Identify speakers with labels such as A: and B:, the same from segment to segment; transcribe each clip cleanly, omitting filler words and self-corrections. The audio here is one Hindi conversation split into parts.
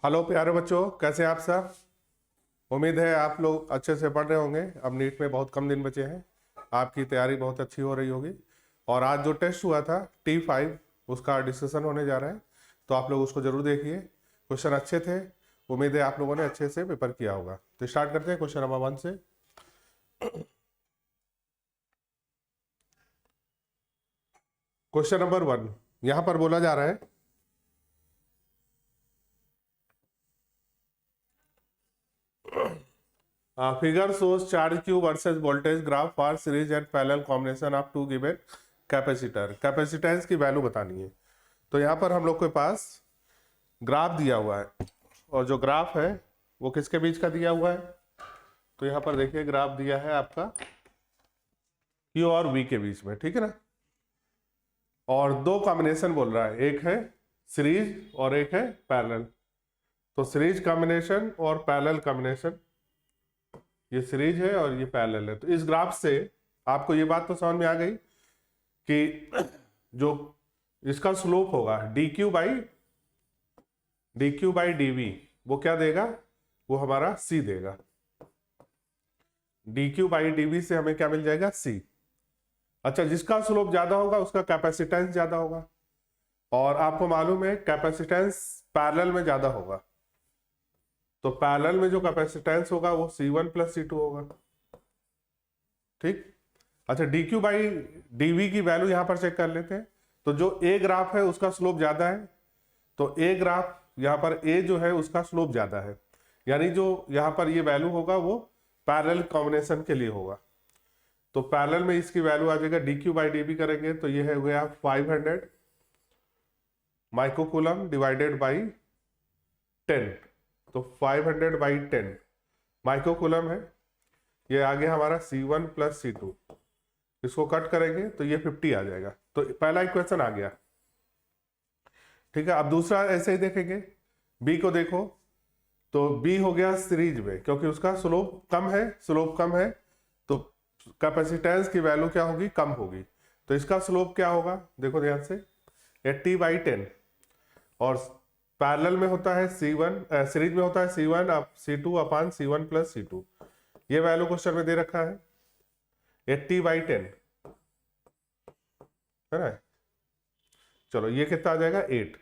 A: हेलो प्यारे बच्चों, कैसे हैं आप सब। उम्मीद है आप लोग अच्छे से पढ़ रहे होंगे। अब नीट में बहुत कम दिन बचे हैं, आपकी तैयारी बहुत अच्छी हो रही होगी। और आज जो टेस्ट हुआ था T5, उसका डिस्कशन होने जा रहा है, तो आप लोग उसको जरूर देखिए। क्वेश्चन अच्छे थे, उम्मीद है आप लोगों ने अच्छे से पेपर किया होगा। तो स्टार्ट करते हैं क्वेश्चन नंबर 1 से। क्वेश्चन नंबर 1 यहां पर बोला जा रहा है, figure shows charge q versus voltage graph for series and parallel combination of two given capacitor. Capacitance की वैल्यू बतानी है। तो यहाँ पर हम लोग के पास ग्राफ दिया हुआ है, और जो ग्राफ है वो किसके बीच का दिया हुआ है। तो यहाँ पर देखिए ग्राफ दिया है आपका Q और V के बीच में, ठीक है ना। और दो कॉम्बिनेशन बोल रहा है, एक है सीरीज और एक है पैरेलल। तो सीरीज कॉम्बिनेशन और पैरेलल कॉम्बिनेशन, ये सीरीज है और ये पैरेलल है। तो इस ग्राफ से आपको ये बात तो समझ में आ गई कि जो इसका स्लोप होगा dq बाई dv, वो क्या देगा, वो हमारा c देगा। dq बाई dv से हमें क्या मिल जाएगा, c। अच्छा, जिसका स्लोप ज्यादा होगा उसका कैपेसिटेंस ज्यादा होगा, और आपको मालूम है कैपेसिटेंस पैरेलल में ज्यादा होगा। तो पैरेलल में जो कैपेसिटेंस होगा वो C1 प्लस C2 होगा, ठीक। अच्छा, dq बाई dv की वैल्यू यहां पर चेक कर लेते हैं। तो जो a ग्राफ है उसका स्लोप ज्यादा है, तो a ग्राफ यहां पर a जो है उसका स्लोप ज्यादा है, यानी जो यहां पर ये वैल्यू होगा वो पैरेलल कॉम्बिनेशन के लिए होगा। तो पैरेलल में इसकी वैल्यू आ जाएगा dq बाई dv करेंगे तो ये है हो गया 500 माइक्रोकूलम डिवाइडेड बाई 10। तो 500 बाई 10 माइक्रोकूलम है। ये आ गया हमारा C1 प्लस C2, इसको कट करेंगे तो ये 50 आ जाएगा। तो पहला इक्वेशन आ गया, ठीक है। अब दूसरा ऐसे ही देखेंगे, B को देखो, तो B हो गया सीरीज में, क्योंकि उसका स्लोप कम है, स्लोप कम है तो कैपेसिटेंस की वैल्यू क्या होगी, कम होगी। तो इसका स्लोप क्या होगा, देखो ध्यान से, 80 बाई 10। और पैरेलल में होता है C1, सीरीज में होता है C1 C2 अपान C1 प्लस C2। ये वैल्यू क्वेश्चन में दे रखा है 80 बाई 10, है ना। चलो ये कितना आ जाएगा, 8।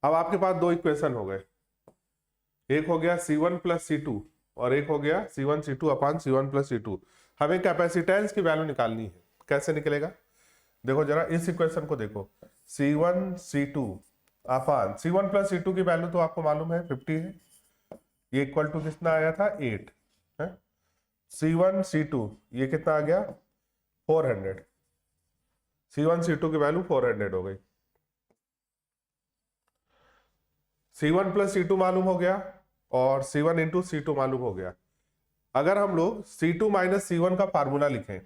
A: अब आपके पास दो इक्वेशन हो गए, एक हो गया C1 प्लस C2 और एक हो गया C1 C2 अपान C1 प्लस C2। हमें कैपेसिटेंस की वैल्यू निकालनी है, कैसे निकलेगा, देखो जरा इस इक्वेशन को देखो। C1 C2 अपान C1 प्लस C2 की वैल्यू तो आपको मालूम है 50 है, ये इक्वल टू कितना आया था, 8 है। C1 C2 ये कितना आ गया, 400। C1 C2 की वैल्यू 400 हो गई। C1 प्लस C2 मालूम हो गया और C1 इंटू C2 मालूम हो गया। अगर हम लोग C2 माइनस C1 का फार्मूला लिखें,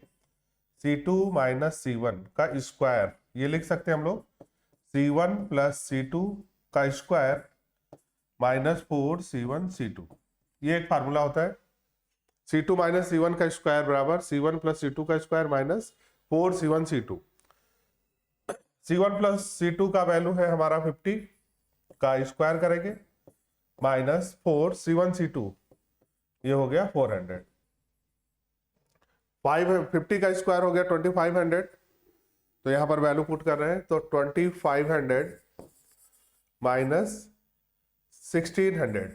A: C2 माइनस C1 का स्क्वायर, ये लिख सकते हैं हम लोग C1 प्लस C2 का स्क्वायर माइनस 4 C1 C2, ये एक फार्मूला होता है। C2 माइनस C1 का स्क्वायर बराबर C1 प्लस C2 का square minus 4 C1 C2। C1 plus C2 का वैल्यू है हमारा 50 का स्क्वायर करेंगे माइनस 4 C1 C2, ये हो गया 400। 50 का स्क्वायर हो गया 2500, तो यहां पर वैल्यू पुट कर रहे हैं, तो 2500 माइनस 1600,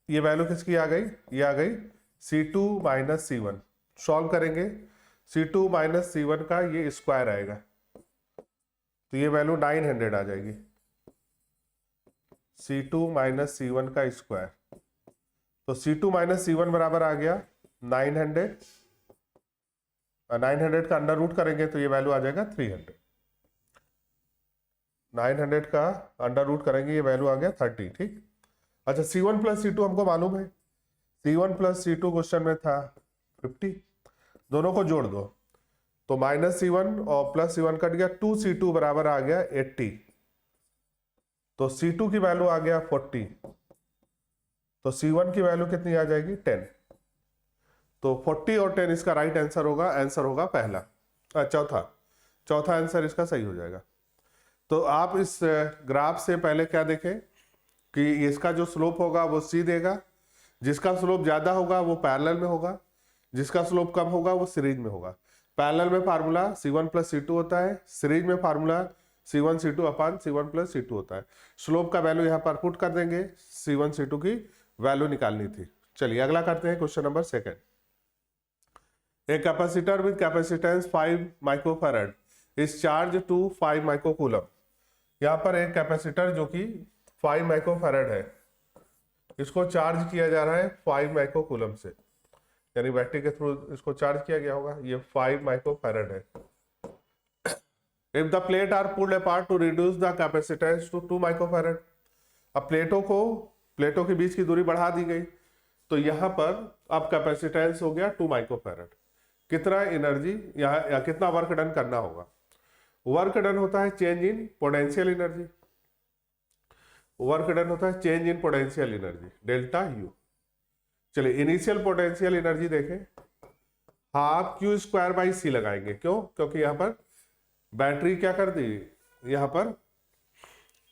A: ये वैल्यू किसकी आ गई, ये आ गई C2 माइनस C1। सॉल्व करेंगे, C2 माइनस C1 का ये स्क्वायर आएगा, तो ये वैल्यू 900 आ जाएगी। C2 माइनस C1 का स्क्वायर, तो C2 माइनस C1 बराबर आ गया 900। 900 का अंडर रूट करेंगे तो ये वैल्यू आ जाएगा 300। 900 का अंडर रूट करेंगे, ये वैल्यू आ गया 30, ठीक। अच्छा, C1 प्लस C2 हमको मालूम है, C1 प्लस C2 क्वेश्चन में था 50, दोनों को जोड़ दो तो माइनस C1 और प्लस C1 कट गया, 2C2 बराबर आ गया 80। तो C2 की वैल्यू आ गया 40, तो C1 की वैल्यू कितनी आ जाएगी, 10। तो 40 और 10 इसका राइट आंसर होगा, आंसर होगा पहला, चौथा आंसर इसका सही हो जाएगा। तो आप इस ग्राफ से पहले क्या देखें कि इसका जो स्लोप होगा वो सी देगा, जिसका स्लोप ज्यादा होगा वो पैरेलल में होगा, जिसका स्लोप कम होगा वो सीरीज में होगा। पैरेलल में फार्मूला C1 प्लस C2 होता है, सीरीज में फार्मूला C1 C2 अपान C1 प्लस C2 होता है। स्लोप का वैल्यू यहाँ पर पुट कर देंगे, C1 C2 की वैल्यू निकालनी थी। चलिए अगला करते हैं question number 2। A capacitor with capacitance 5 microfarad is charge to 5 microcoulomb. यहाँ पर एक कैपेसिटर जो कि 5 माइक्रोफैराड है, इसको चार्ज किया जा रहा है 5 माइक्रोकूलम से, यानी बैटरी के थ्रू इसको चार्ज किया गया होगा। ये 5 माइक्रोफैराड है। If the plate are pulled apart to reduce the capacitance to 2 microfarad. अब प्लेटों के बीच की दूरी बढ़ा दी गई, तो यहाँ पर अब कैपेसिटेंस हो गया 2 माइक्रोफैराड। कितना एनर्जी यहाँ कितना वर्क डन करना होगा? वर्क डन होता है change in potential energy, work done होता है change in potential energy delta U. चलिए इनिशियल पोटेंशियल एनर्जी देखें, हाफ क्यू स्क्वायर बाई सी लगाएंगे। क्यों? क्योंकि यहाँ पर बैटरी क्या कर दी, यहाँ पर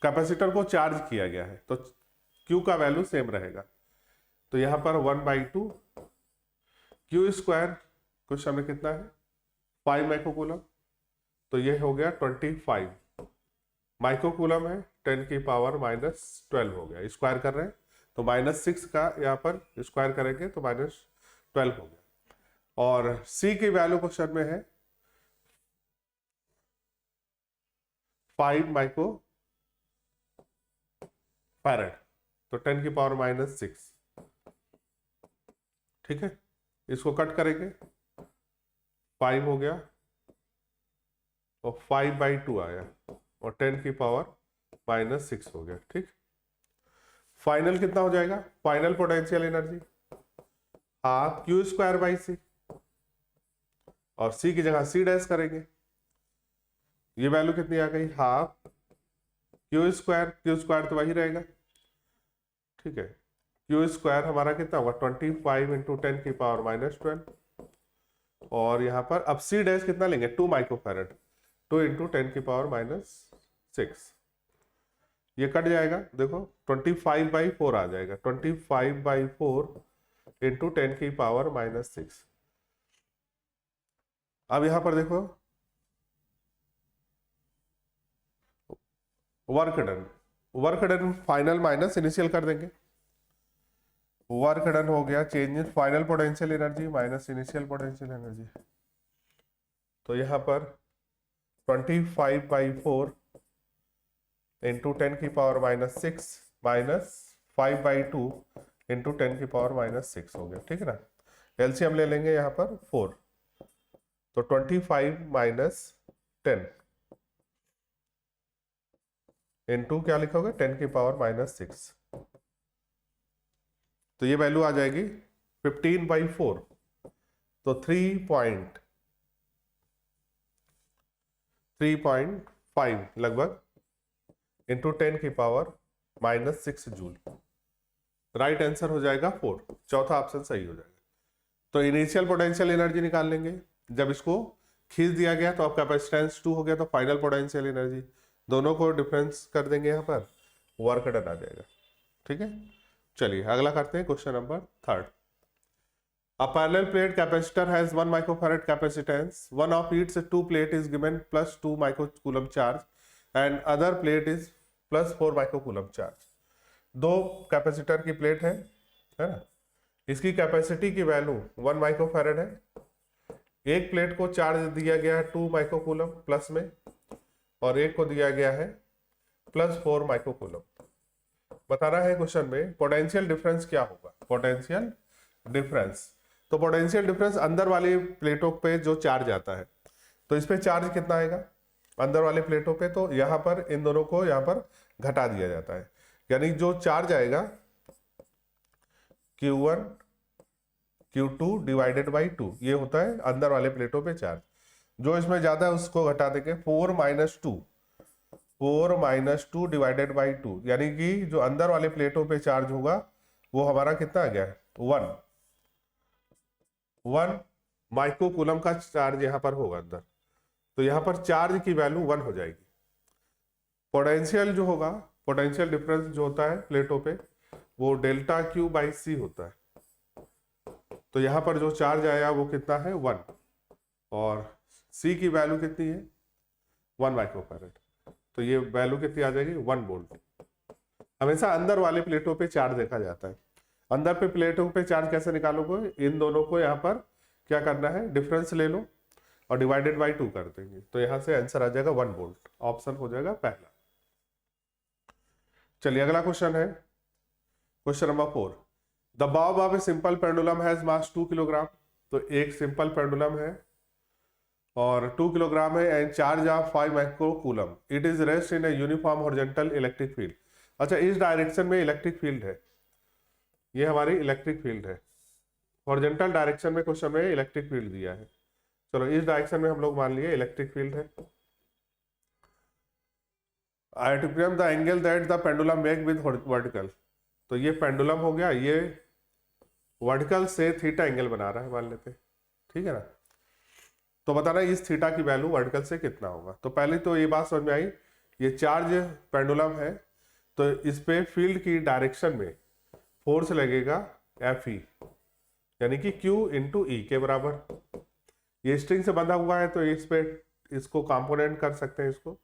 A: कैपेसिटर को चार्ज किया गया है, तो क्यू का वैल्यू सेम रहेगा। तो यहाँ पर 1/2 क्यू स्क्वायर क्वेश्चन में कितना है 5 माइक्रोकूलम, तो ये हो गया 25 माइक्रोकूलम है, 10 की पावर -12 हो गया। स्क्वायर कर रहे हैं तो -6 का यहाँ पर स्क्वायर करेंगे तो -12 हो गया। और सी की वैल्यू क्वेश्चन में है 5 माइक्रोफैराड, तो 10 की पावर -6। ठीक है, इसको कट करेंगे, 5 हो गया और 5/2 आया और 10 की पावर -6 हो गया। ठीक, फाइनल कितना हो जाएगा? Final potential energy half Q square by C, और सी की जगह सी डैश करेंगे। ये वैल्यू कितनी आ गई? हाफ क्यू स्क्वायर तो वही रहेगा। ठीक है, क्यू स्क्वायर हमारा कितना होगा 25 इंटू 10 की पावर -12, और यहाँ पर अब सी डैश कितना लेंगे 2 माइक्रोफैराड, 2 इंटू 10 की पावर -6। ये कट जाएगा, देखो 25/4 आ जाएगा, 25/4 इंटू 10 की पावर -6। अब यहां पर देखो work done final minus initial कर देंगे। वर्क डन हो गया change in final potential energy minus initial potential energy, तो यहाँ पर 25/4 इंटू 10 की पावर -6 माइनस 5/2 इंटू 10 की पावर -6 हो गया। ठीक है ना, एलसीएम ले लेंगे यहाँ पर 4, तो 25 माइनस 10 इंटू क्या लिखोगे 10 की पावर -6, तो ये वैल्यू आ जाएगी 15/4, तो 3.5 लगभग इंटू 10 की पावर -6 जूल। राइट आंसर हो जाएगा 4, चौथा ऑप्शन सही हो जाएगा। तो इनिशियल पोटेंशियल एनर्जी निकाल लेंगे, जब इसको खींच दिया गया तो अब कैपेसिटेंस 2 हो गया, तो फाइनल पोटेंशियल एनर्जी दोनों को डिफरेंस कर देंगे, यहाँ पर वर्क डन आ जाएगा। ठीक है, चलिए अगला करते हैं question number 3। A parallel plate capacitor has 1 microfarad capacitance. One of its 2 plate is given +2 microcoulomb charge and other plate is +4 microcoulomb charge. दो कैपेसिटर की प्लेट है ना, इसकी कैपेसिटी की वैल्यू 1 माइक्रोफैराड है। एक प्लेट को चार्ज दिया गया है 2 माइक्रोकूलम प्लस में, और एक को दिया गया है +4 माइक्रोकूलम। बताना है क्वेश्चन में पोटेंशियल डिफरेंस क्या होगा। पोटेंशियल डिफरेंस, तो पोटेंशियल डिफरेंस अंदर वाली प्लेटों पे जो चार्ज आता है, तो इस पे चार्ज कितना आएगा अंदर वाले प्लेटों पे, तो यहाँ पर इन दोनों को यहाँ पर घटा दिया जाता है, यानी जो चार्ज आएगा Q1 Q2 डिवाइडेड बाई 2, ये होता है अंदर वाले प्लेटों पे चार्ज। जो इसमें ज्यादा है उसको घटा देंगे, 4 - 2 डिवाइडेड बाई 2, यानी कि जो अंदर वाले प्लेटों पे चार्ज होगा वो हमारा कितना आ गया 1 माइक्रोकूलम का चार्ज यहाँ पर होगा अंदर, तो यहाँ पर चार्ज की वैल्यू 1 हो जाएगी। पोटेंशियल जो होगा पोटेंशियल डिफरेंस जो होता है प्लेटों पे वो डेल्टा क्यू बाई सी होता है। तो यहाँ पर जो चार्ज आया वो कितना है 1, और सी की वैल्यू कितनी है 1 माइक्रोफैरेड, तो ये वैल्यू कितनी आ जाएगी 1 वोल्ट। हमेशा अंदर वाले प्लेटों पे चार्ज देखा जाता है। अंदर पे प्लेटों पे चार्ज कैसे निकालोगे, इन दोनों को यहाँ पर क्या करना है, डिफरेंस ले लो और डिवाइडेड बाई 2 कर देंगे, तो यहाँ से आंसर आ जाएगा 1 वोल्ट। ऑप्शन हो जाएगा पहला। चलिए अगला क्वेश्चन है, question number 4। The Bob of a simple pendulum has mass 2 kilogram. तो एक सिंपल पेंडुलम है और 2 किलोग्राम है and charge of 5 micro coulomb. It is rest in a uniform horizontal electric field. अच्छा, इस डायरेक्शन में इलेक्ट्रिक फील्ड है, ये हमारी इलेक्ट्रिक फील्ड है। हॉरिजॉन्टल डायरेक्शन में क्वेश्चन में इलेक्ट्रिक फील्ड दिया है। चलो इस डायरेक्शन में हम लोग मान लिए इलेक्ट्रिक फील्ड है। I to the angle that the pendulum make with vertical. तो ये पेंडुलम हो गया, ये वर्टिकल से थीटा एंगल बना रहा है मान लेते, ठीक है ना। तो बताना इस थीटा की वैल्यू वर्टिकल से कितना होगा। तो पहले तो ये बात समझ में आई, ये चार्ज पेंडुलम है तो इस पे फील्ड की डायरेक्शन में फोर्स लगेगा एफ ई, यानी कि Q इंटू ई के बराबर। ये स्ट्रिंग से बंधा हुआ है तो इस पे इसको कंपोनेंट कर सकते हैं इसको,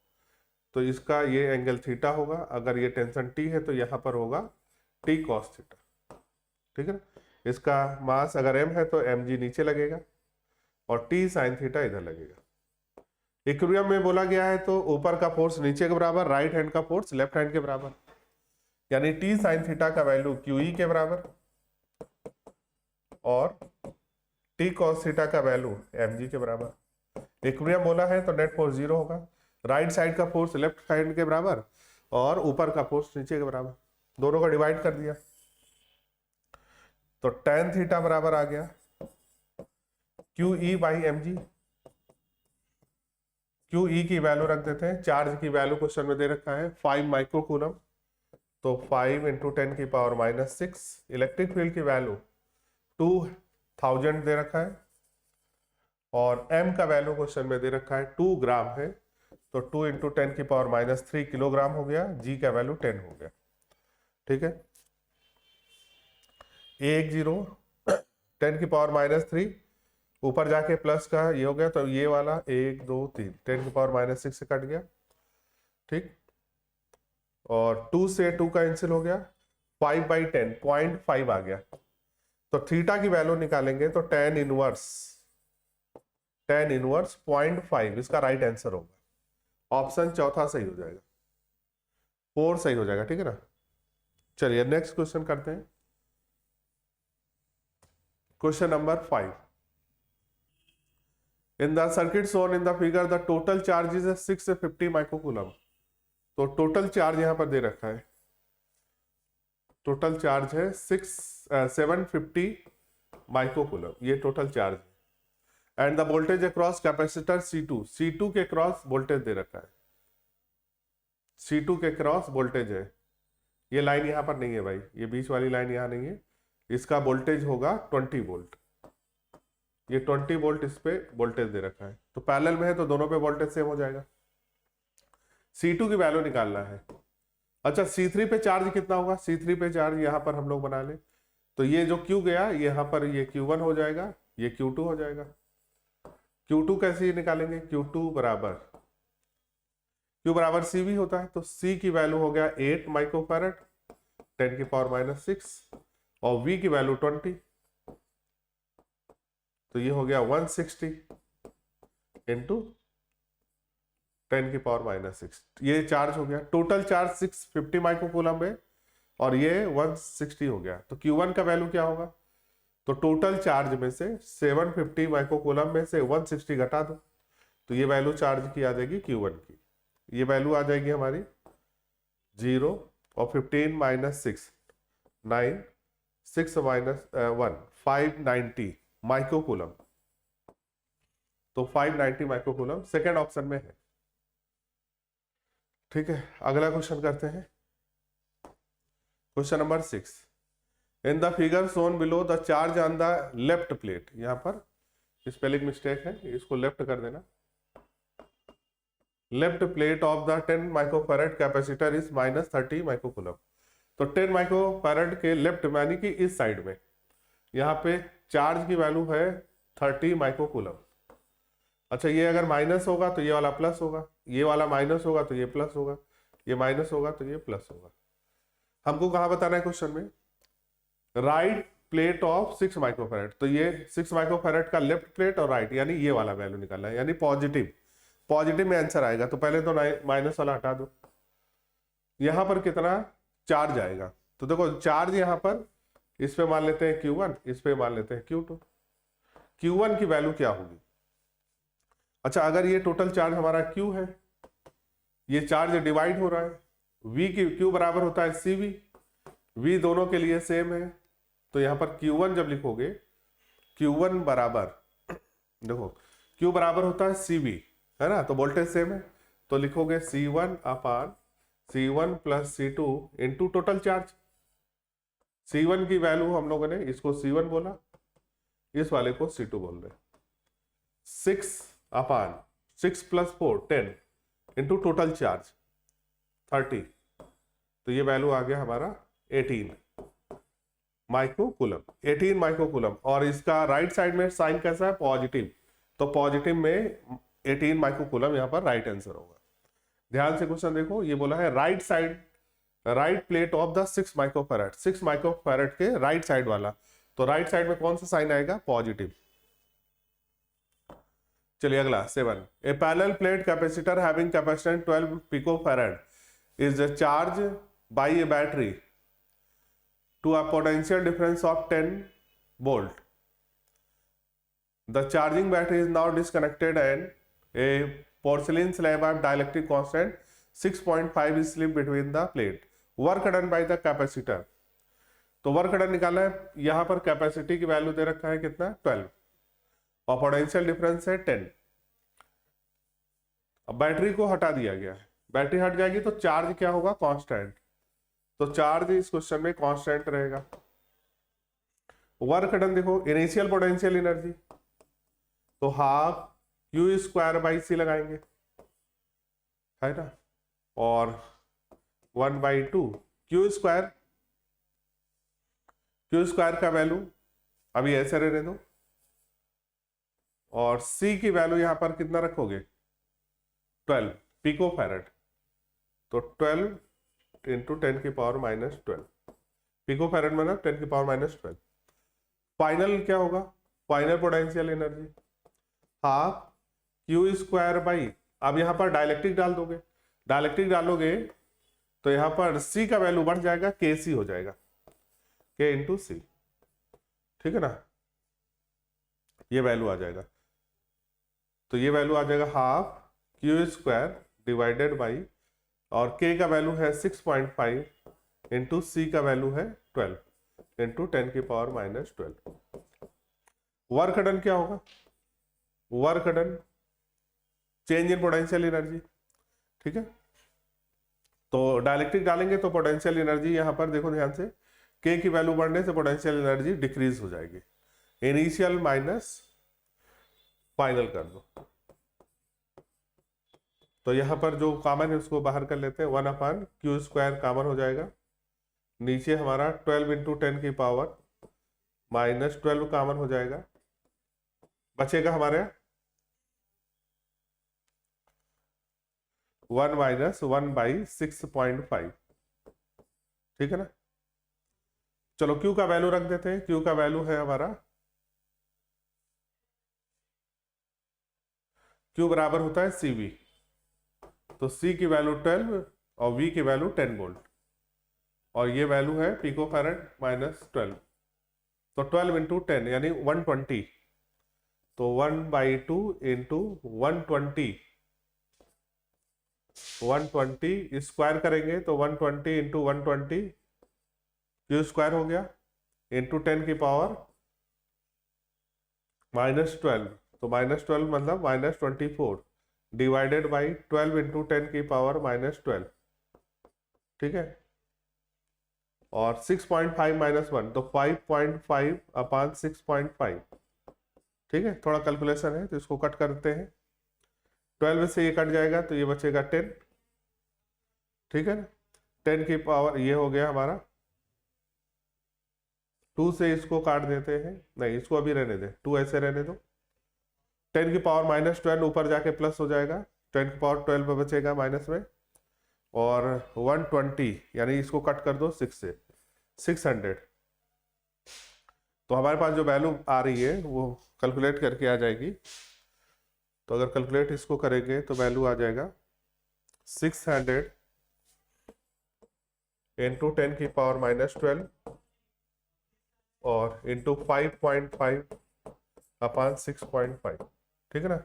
A: तो इसका ये एंगल थीटा होगा। अगर ये टेंशन T है तो यहाँ पर होगा T cos थीटा, ठीक है ना। इसका मास अगर m है तो mg नीचे लगेगा और T sin थीटा इधर लगेगा। इक्विलिब्रियम में बोला गया है तो ऊपर का फोर्स नीचे के बराबर, राइट हैंड का फोर्स लेफ्ट हैंड के बराबर, यानी T sin थीटा का वैल्यू QE के बराबर और T cos थीटा का वैल्यू mg के बराबर। इक्विलिब्रियम बोला है तो नेट फोर्स 0 होगा, राइट साइड का फोर्स लेफ्ट साइड के बराबर और ऊपर का फोर्स नीचे के बराबर, दोनों को डिवाइड कर दिया तो tan थीटा बराबर आ गया QE बाई mg। QE की वैल्यू रख देते हैं, चार्ज की वैल्यू क्वेश्चन में दे रखा है 5 माइक्रो कूलम, तो 5 इंटू 10 की पावर माइनस 6। इलेक्ट्रिक फील्ड की वैल्यू 2000 दे रखा है और m का वैल्यू क्वेश्चन में दे रखा है 2 ग्राम है, तो 2 इंटू 10 की पावर माइनस 3 किलोग्राम हो गया। g का वैल्यू 10 हो गया, ठीक है। 1 0 10 की पावर माइनस 3 ऊपर जाके प्लस का ये हो गया, तो ये वाला 1 2 3 10 की पावर माइनस 6 से कट गया, ठीक। और 2 से 2 कैंसिल हो गया, 5 बाई 10 0.5 आ गया। तो थीटा की वैल्यू निकालेंगे तो tan इनवर्स 0.5 इसका राइट आंसर होगा। ऑप्शन चौथा सही हो जाएगा, 4 सही हो जाएगा, ठीक है ना। चलिए नेक्स्ट क्वेश्चन करते हैं, question number 5। In the circuit shown in the figure the total charge is 650 microcoulomb. तो टोटल चार्ज यहां पर दे रखा है, टोटल चार्ज है 750 माइक्रोकूलम, ये टोटल चार्ज है। And the voltage across capacitor C2 के क्रॉस वोल्टेज दे रखा है, C2 के क्रॉस वोल्टेज है। ये लाइन यहां पर नहीं है भाई, ये बीच वाली लाइन यहां नहीं है, इसका वोल्टेज होगा 20 वोल्ट। ये 20 वोल्ट इस पे वोल्टेज दे रखा है, तो पैरेलल में है तो दोनों पे वोल्टेज सेम हो जाएगा। C2 की वैल्यू निकालना है। अच्छा, C3 पे चार्ज कितना होगा, C3 पे चार्ज यहाँ पर हम लोग बना ले, तो ये जो Q गया यहाँ पर ये Q1 हो जाएगा, ये Q2 हो जाएगा। Q2 कैसे निकालेंगे, Q2 बराबर Q बराबर CV होता है, तो C की वैल्यू हो गया 8 माइक्रोफैरेड 10 की पावर माइनस 6 और V की वैल्यू 20, तो ये हो गया 160 इंटू 10 की पावर माइनस 6। ये चार्ज हो गया, टोटल चार्ज 650 माइक्रोकूलम है और ये 160 हो गया। तो Q1 का वैल्यू क्या होगा, तो टोटल चार्ज में से 750 माइक्रोकूलम में से 160 घटा दो, तो ये वैल्यू चार्ज की आ जाएगी Q1 की। ये वैल्यू आ जाएगी हमारी 0 और 15 माइनस 6 9 6 माइनस 1 590 माइक्रोकूलम, तो 590 माइक्रोकूलम सेकेंड ऑप्शन में है, ठीक है। अगला क्वेश्चन करते हैं, question number 6। In the figure shown below the charge on the left plate. यहाँ पर स्पेलिंग मिस्टेक है, इसको लेफ्ट कर देना, left plate of the 10 microfarad capacitor is -30 microcoulomb. तो 10 माइक्रोफैरड के लेफ्ट यानी कि इस साइड में यहाँ पे चार्ज की वैल्यू है 30 माइक्रोकूलम। अच्छा, ये अगर माइनस होगा तो ये वाला प्लस होगा, ये वाला माइनस होगा तो ये प्लस होगा, ये माइनस होगा तो ये प्लस होगा। हमको कहाँ बताना है क्वेश्चन में? Right plate of 6 microfarad. तो ये 6 माइक्रोफैरड का लेफ्ट प्लेट और राइट यानी ये वाला वैल्यू निकालना है, यानी पॉजिटिव। पॉजिटिव में आंसर आएगा। तो पहले तो माइनस वाला हटा दो। यहां पर कितना चार्ज आएगा? तो देखो चार्ज यहां पर इस पे मान लेते हैं Q1, इस पे मान लेते हैं Q2। Q1 की वैल्यू क्या होगी? अच्छा, अगर ये टोटल चार्ज हमारा Q है, ये चार्ज डिवाइड हो रहा है, V की Q बराबर होता है CV, V दोनों के लिए सेम है। तो यहां पर Q1 जब लिखोगे, Q1 बराबर, देखो Q बराबर होता है CV, है ना, तो वोल्टेज सेम है। तो लिखोगे C1 अपान C1 plus C2 into total charge. C1 की वैल्यू हम लोगों ने इसको C1 बोला, इस वाले को C2 बोल रहे। 6 अपान 6 प्लस 4 10 इंटू टोटल चार्ज 30। तो ये वैल्यू आ गया हमारा 18 माइक्रोकूलम। 18 माइक्रोकूलम। और इसका राइट साइड में साइन कैसा है? पॉजिटिव। तो पॉजिटिव में 18 माइक्रोकूलम यहाँ पर राइट आंसर होगा। ध्यान से क्वेश्चन देखो, ये बोला है right side, right plate of the 6 microfarad, 6 microfarad के राइट साइड वाला। तो राइट साइड में कौन सा साइन आएगा? पॉजिटिव। चलिए अगला 7। A parallel plate capacitor having capacitance 12 picofarad is charge by a battery to a potential difference of 10 volt. The charging battery is now disconnected and a porcelain slab of dielectric constant 6.5 is slipped between the plate. Work done by the capacitor. तो वर्क डन निकालना है। यहां पर कैपेसिटी की वैल्यू दे रखा है कितना? 12 और पोटेंशियल डिफरेंस है 10। अब बैटरी को हटा दिया गया है, बैटरी हट जाएगी तो चार्ज क्या होगा? कांस्टेंट। तो चार्ज इस क्वेश्चन में कांस्टेंट रहेगा। वर्क डन देखो, इनिशियल पोटेंशियल एनर्जी तो हाफ Q² बाई C लगाएंगे, है ना, और 1/2 Q² का वैल्यू अभी ऐसे रहने दो, और C की वैल्यू यहां पर कितना रखोगे? 12 पिकोफैरड। तो 12 इंटू 10 की पावर -12 पिकोफैरड मतलब 10 की पावर -12। फाइनल क्या होगा? Final potential energy half Q² by, अब यहां पर डाइलेक्ट्रिक डाल दोगे, डाइलेक्ट्रिक डालोगे तो यहां पर C का वैल्यू बढ़ जाएगा, KC हो जाएगा, K इंटू C, ठीक है ना, ये वैल्यू आ जाएगा। तो ये वैल्यू आ जाएगा हाफ Q² डिवाइडेड बाई, और K का वैल्यू है 6.5 इंटू C का वैल्यू है 12 इंटू 10 की पावर -12। वर्क डन क्या होगा? Work done change in potential energy, ठीक है। तो डाइलेक्ट्रिक डालेंगे तो पोटेंशियल एनर्जी यहां पर देखो ध्यान से, K की वैल्यू बढ़ने से पोटेंशियल एनर्जी डिक्रीज हो जाएगी। इनिशियल माइनस फाइनल कर दो। तो यहां पर जो कॉमन है उसको बाहर कर लेते हैं, 1/Q² कॉमन हो जाएगा। नीचे हमारा 12 इंटू 10 की पावर -12 कॉमन हो जाएगा। बचेगा हमारे 1 - 1/6.5, ठीक है ना। चलो Q का वैल्यू रख देते हैं। Q का वैल्यू है हमारा, Q बराबर होता है CV। तो C की वैल्यू 12 और V की वैल्यू 10 वोल्ट, और ये वैल्यू है पिकोफैरड -12। तो 12 इंटू 10 यानी 120। तो 1/2 इंटू 120 स्क्वायर करेंगे तो 120 इंटू 120 Q² हो गया, इंटू 10 की पावर -12। तो -12 मतलब -24 डिवाइडेड बाई 12 इंटू 10 की पावर -12, ठीक है। और 6.5 -1 तो 5.5/6.5, ठीक है। थोड़ा कैलकुलेशन है तो इसको कट करते हैं। 12 से ये कट जाएगा तो ये बचेगा 10, ठीक है ना। 10 की पावर ये हो गया हमारा, 2 से इसको काट देते हैं, नहीं इसको अभी रहने दे, 2 ऐसे रहने दो। 10 की पावर -12 ऊपर जाके प्लस हो जाएगा, 10 की पावर 12 बचेगा माइनस में, और 120 यानी इसको कट कर दो 6 से, 600। तो हमारे पास जो वैल्यू आ रही है वो कैलकुलेट करके आ जाएगी। तो अगर कैलकुलेट इसको करेंगे तो वैल्यू आ जाएगा 600 इंटू 10 की पावर -12 और इंटू 5.5 अपॉन 6.5, ठीक है ना।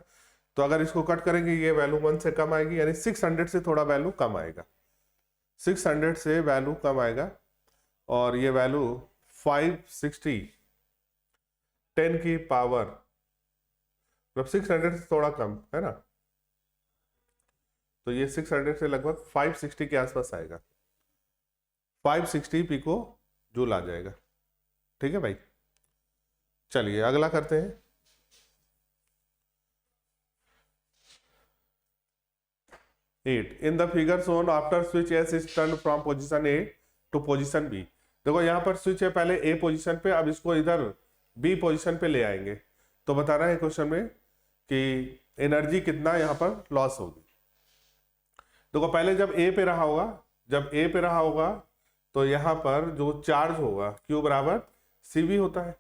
A: तो अगर इसको कट करेंगे ये वैल्यू 1 से कम आएगी, यानी 600 से थोड़ा वैल्यू कम आएगा, 600 से वैल्यू कम आएगा, और ये वैल्यू 560 10 की पावर, मतलब 600 से थोड़ा कम है ना, तो ये 600 से लगभग 560 के आसपास आएगा, 560 पिको जूल आ जाएगा, ठीक है भाई। चलिए अगला करते हैं। In the figure shown after switch S is turn from position A to position B. देखो यहाँ पर स्विच है पहले ए पोजीशन पे, अब इसको इधर बी पोजीशन पे ले आएंगे, तो बताना है क्वेश्चन में कि एनर्जी कितना यहाँ पर लॉस होगी। देखो पहले जब ए पे रहा होगा, जब ए पे रहा होगा तो यहाँ पर जो चार्ज होगा Q बराबर CV होता है,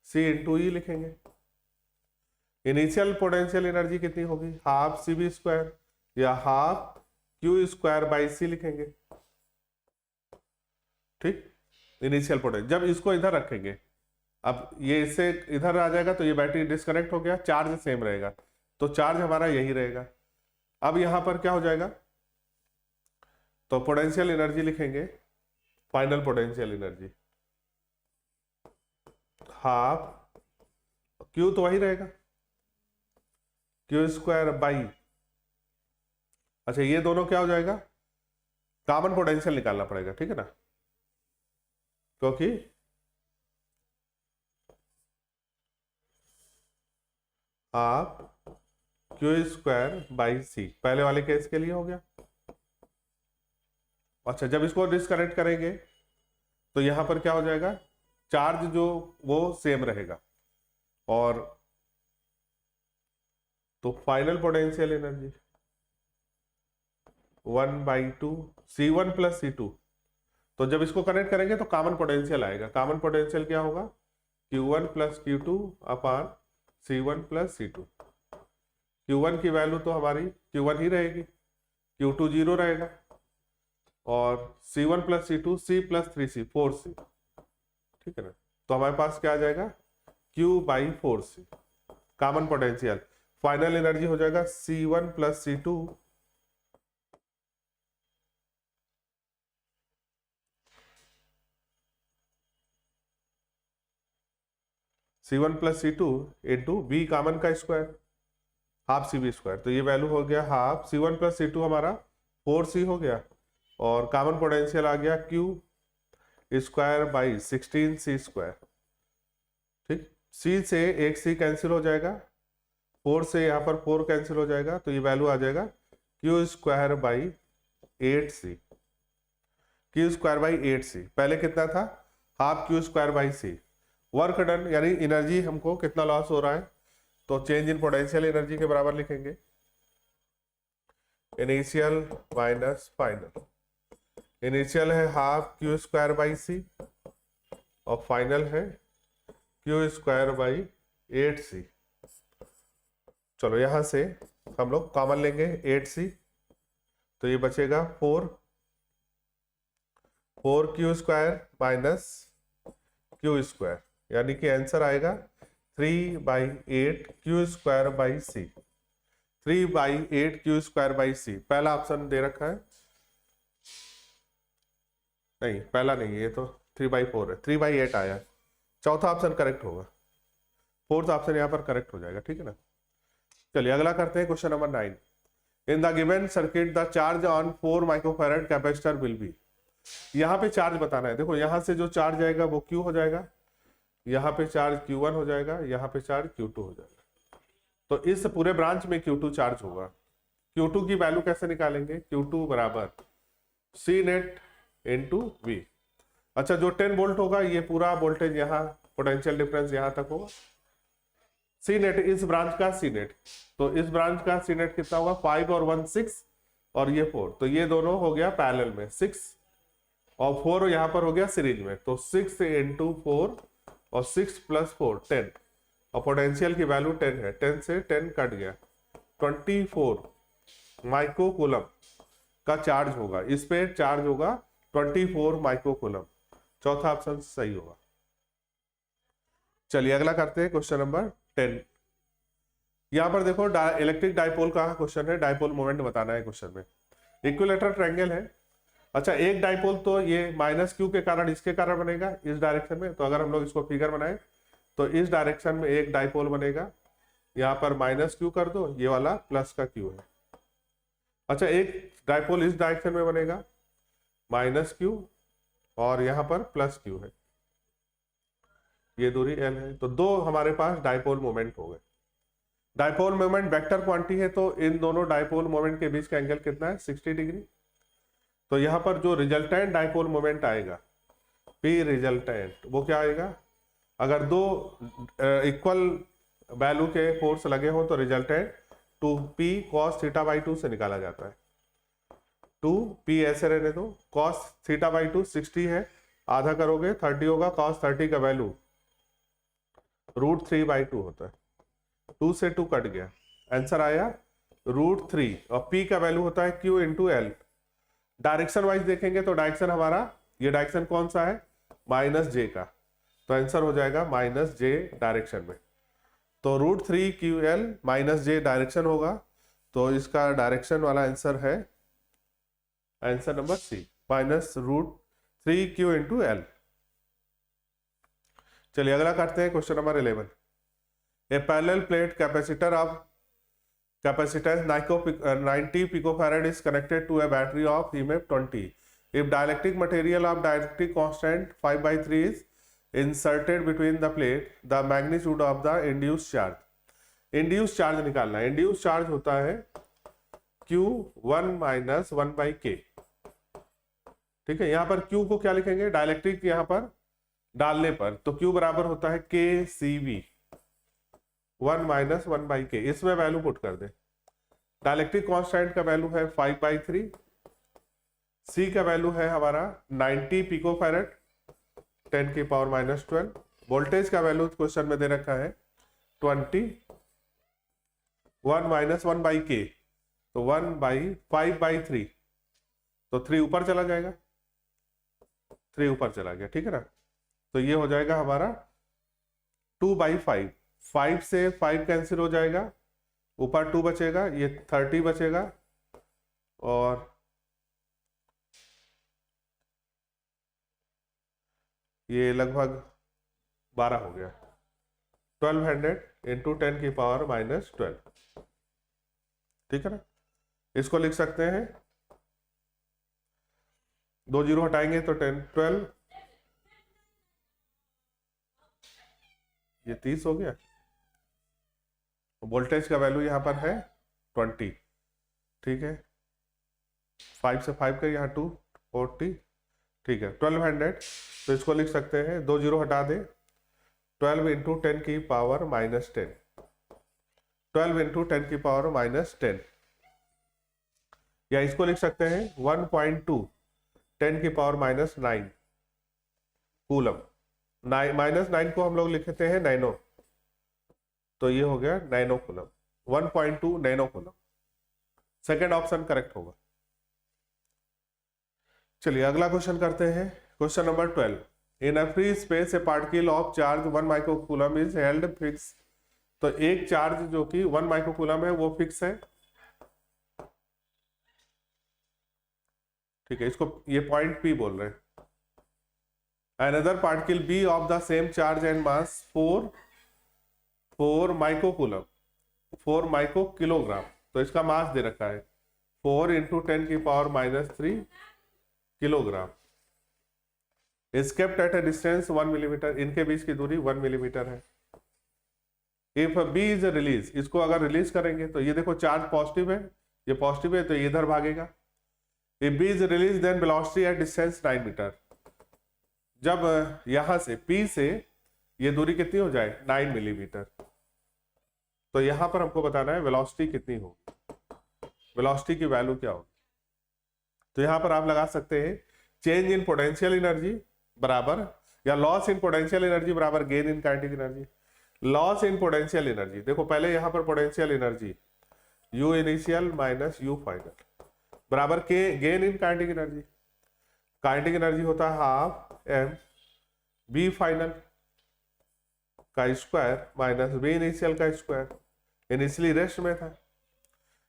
A: C इंटू ई लिखेंगे। इनिशियल पोटेंशियल एनर्जी कितनी होगी, हाफ CV² या हाफ Q² लिखेंगे, ठीक। इनिशियल पोटेंशियल जब इसको इधर रखेंगे, अब ये इससे इधर आ जाएगा तो ये बैटरी डिस्कनेक्ट हो गया, चार्ज सेम रहेगा, तो चार्ज हमारा यही रहेगा। अब यहां पर क्या हो जाएगा, तो पोटेंशियल एनर्जी लिखेंगे, final potential energy half Q तो वही रहेगा, Q²। अच्छा ये दोनों क्या हो जाएगा, कॉमन पोटेंशियल निकालना पड़ेगा, ठीक है ना, क्योंकि हाफ Q²/C पहले वाले केस के लिए हो गया। अच्छा जब इसको डिस्कनेक्ट करेंगे तो यहां पर क्या हो जाएगा, चार्ज जो वो सेम रहेगा, और तो final potential energy 1/2 C1 + C2। तो जब इसको कनेक्ट करेंगे तो कॉमन पोटेंशियल आएगा, कॉमन पोटेंशियल क्या होगा, Q1 + Q2 upon C1 + C2। Q1 की वैल्यू तो हमारी Q1 ही रहेगी, Q2 0 रहेगा, और C1 + C2 C + 3C 4C, ठीक है ना। तो हमारे पास क्या आ जाएगा, Q/4C common potential. Final energy हो जाएगा C1 + C2 C1 + C2 into B common का स्क्वायर, हाफ CV²। तो ये वैल्यू हो गया हाफ C1 + C2 हमारा 4C हो गया, और कॉमन पोटेंशियल आ गया Q²/16C², ठीक। C से एक C कैंसिल हो जाएगा, 4 से यहाँ पर 4 कैंसिल हो जाएगा, तो ये वैल्यू आ जाएगा Q²/8C। Q²/8C पहले कितना था, हाफ Q²/C। वर्क डन यानी एनर्जी हमको कितना लॉस हो रहा है, तो चेंज इन पोटेंशियल एनर्जी के बराबर लिखेंगे, इनिशियल माइनस फाइनल। इनिशियल है हाफ Q²/C और फाइनल है Q²/8C। चलो यहां से हम लोग कॉमन लेंगे 8C, तो ये बचेगा 4Q² - Q², यानी कि आंसर आएगा 3/8 Q²/C। 3/8 Q²/C पहला ऑप्शन दे रखा है, नहीं पहला नहीं, ये तो 3/4 है, 3/8 आया, चौथा ऑप्शन करेक्ट होगा, फोर्थ ऑप्शन यहाँ पर करेक्ट हो जाएगा, ठीक है ना। चलिए अगला करते हैं question number 9। In the given circuit the charge on 4 microfarad capacitor will be. यहाँ पे चार्ज बताना है। देखो यहाँ से जो चार्ज आएगा वो Q हो जाएगा, यहाँ पे चार्ज Q1 हो जाएगा, यहाँ पे चार्ज Q2 हो जाएगा। तो इस पूरे ब्रांच में Q2 चार्ज होगा, Q2 की वैल्यू कैसे निकालेंगे? Q2 बराबर सी नेट इंटू वी। अच्छा, जो 10 वोल्ट होगा ये पूरा वोल्टेज यहाँ, पोटेंशियल डिफरेंस यहाँ तक होगा। सी नेट इस ब्रांच का सी नेट, तो इस ब्रांच का सी नेट कितना होगा? 5 और 1 6 और ये 4, तो ये दोनों हो गया पैरेलल में 6 और 4 यहाँ पर हो गया सीरीज में, तो 6 इंटू 4 और 6 प्लस 4 10 और पोटेंशियल की वैल्यू 10 है, 10 से 10 कट गया, 24 माइक्रो कूलम का चार्ज होगा, इस पे चार्ज होगा 24 माइक्रो कूलम। चौथा ऑप्शन सही होगा। चलिए अगला करते हैं क्वेश्चन नंबर 10। यहां पर देखो इलेक्ट्रिक डाइपोल का क्वेश्चन है, डाइपोल मोमेंट बताना है क्वेश्चन में। इक्विलेटरल ट्रायंगल है। अच्छा, एक डाइपोल तो ये माइनस क्यू के कारण, इसके कारण बनेगा इस डायरेक्शन में, तो अगर हम लोग इसको फिगर बनाए तो इस डायरेक्शन में एक डाइपोल बनेगा, यहाँ पर माइनस क्यू कर दो, ये वाला प्लस का क्यू है। अच्छा, एक डाइपोल इस डायरेक्शन में बनेगा माइनस क्यू और यहाँ पर प्लस क्यू है, ये दूरी एल है, तो दो हमारे पास डाइपोल मोमेंट हो गए। डाइपोल मोमेंट वेक्टर क्वांटिटी है, तो इन दोनों डाइपोल मोमेंट के बीच का एंगल कितना है? 60 डिग्री। तो यहाँ पर जो रिजल्टेंट डाइपोल मोमेंट आएगा पी रिजल्टेंट, वो क्या आएगा? अगर दो इक्वल वैल्यू के फोर्स लगे हो तो resultant 2p cos theta by 2 से निकाला जाता है। 2p ऐसे रहने दो, cos थीटा बाई 2 60 है, आधा करोगे 30 होगा, cos 30 का वैल्यू √3/2 होता है, 2 से 2 कट गया, आंसर आया √3 और p का वैल्यू होता है q into L. Direction wise देखेंगे तो डायरेक्शन हमारा, ये डायरेक्शन कौन सा है? -j का, तो आंसर हो जाएगा -j डायरेक्शन में, तो √3QL -j डायरेक्शन होगा, तो इसका डायरेक्शन वाला आंसर है answer number C, -√3Q into L. चलिए अगला करते हैं question number 11। A parallel plate capacitor of capacitance 90 picofarad is connected to a battery of EMF 20. If dielectric material of dielectric constant 5/3 is inserted between the plate, the magnitude of the induced charge. Induced charge निकालना है। Induced charge होता है Q1 - 1/K। ठीक है, यहाँ पर Q को क्या लिखेंगे? डायलेक्ट्रिक यहाँ पर डालने पर, तो Q बराबर होता है KCV 1 - 1/K। इसमें वैल्यू पुट कर दे। डायलेक्ट्रिक कांस्टेंट का वैल्यू है 5/3, C का वैल्यू है हमारा 90 पिकोफैरेड 10 की पावर -12, वोल्टेज का वैल्यू क्वेश्चन में दे रखा है 20, 1 - 1/K, तो 1/5/3, तो 3 ऊपर चला जाएगा, 3 ऊपर चला गया, ठीक है ना, तो ये हो जाएगा हमारा 2/5, 5 से 5 कैंसिल हो जाएगा, ऊपर 2 बचेगा, ये 30 बचेगा और ये लगभग 12 हो गया, 1200 इंटू 10 की पावर -12, ठीक है ना। इसको लिख सकते हैं, 2 जीरो हटाएंगे तो 10 12, ये 30 हो गया। वोल्टेज का वैल्यू यहाँ पर है 20, ठीक है, 5 से 5 का यहाँ 2 40, ठीक है, 1200, तो इसको लिख सकते हैं, 2 जीरो हटा दे, 12 इंटू 10 की पावर -10, 12 इंटू 10 की पावर -10, या इसको लिख सकते हैं 1.2 10 की पावर -9 कूलम। -9 को हम लोग लिखते हैं नैनो, तो ये हो गया nano coulomb, 1.2 nano coulomb, second option correct होगा। चलिए अगला क्वेश्चन करते हैं, question number 12। In a free space A particle of charge 1 micro coulomb is held fix, तो एक चार्ज जो कि 1 माइक्रो कूलम है वो फिक्स है, ठीक है, इसको ये पॉइंट P बोल रहे हैं। Another particle B of the same charge and mass 4 micro coulomb, 4 micro kilogram, तो इसका मास दे रखा है 4 इंटू 10 की power -3 kilogram, is kept at a distance 1 millimetre, इनके बीच की दूरी 1 मिलीमीटर है। If B is release, इसको अगर रिलीज करेंगे तो ये देखो चार्ज पॉजिटिव है, ये पॉजिटिव है तो ये इधर भागेगा। If B is release then velocity at distance 9 metre. जब यहां से P से ये दूरी कितनी हो जाए 9 मिलीमीटर, तो यहां पर हमको बताना है वेलोसिटी कितनी होगी, वेलोसिटी की वैल्यू क्या होगी। तो यहां पर आप लगा सकते हैं चेंज इन पोटेंशियल एनर्जी बराबर, या लॉस इन पोटेंशियल एनर्जी बराबर gain in kinetic energy. Loss in potential energy, देखो पहले यहां पर potential energy U initial minus U final बराबर के gain in kinetic energy. Kinetic energy होता है हाफ m B फाइनल का स्क्वायर माइनस B इनिशियल का स्क्वायर, इनिशियली रेस्ट में था।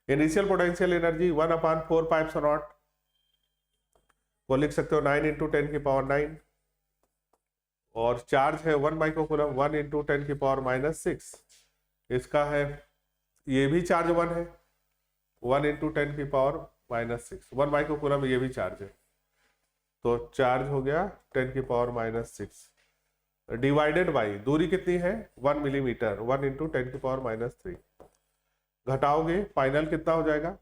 A: Initial potential energy 1/4 pipes not को लिख सकते हो 9 × 10 की पावर 9, और चार्ज है 1 माइक्रोकूलम 1 × 10 की पावर -6। इसका है ये भी चार्ज 1 है 1 × 10 की पावर -6, 1 माइक्रोकूलम ये भी चार्ज है, तो चार्ज हो गया 10 की पावर -6 डिवाइडेड बाई दूरी कितनी है 1 मिलीमीटर 1 × 10 की पावर -3। घटाओगे फाइनल कितना हो जाएगा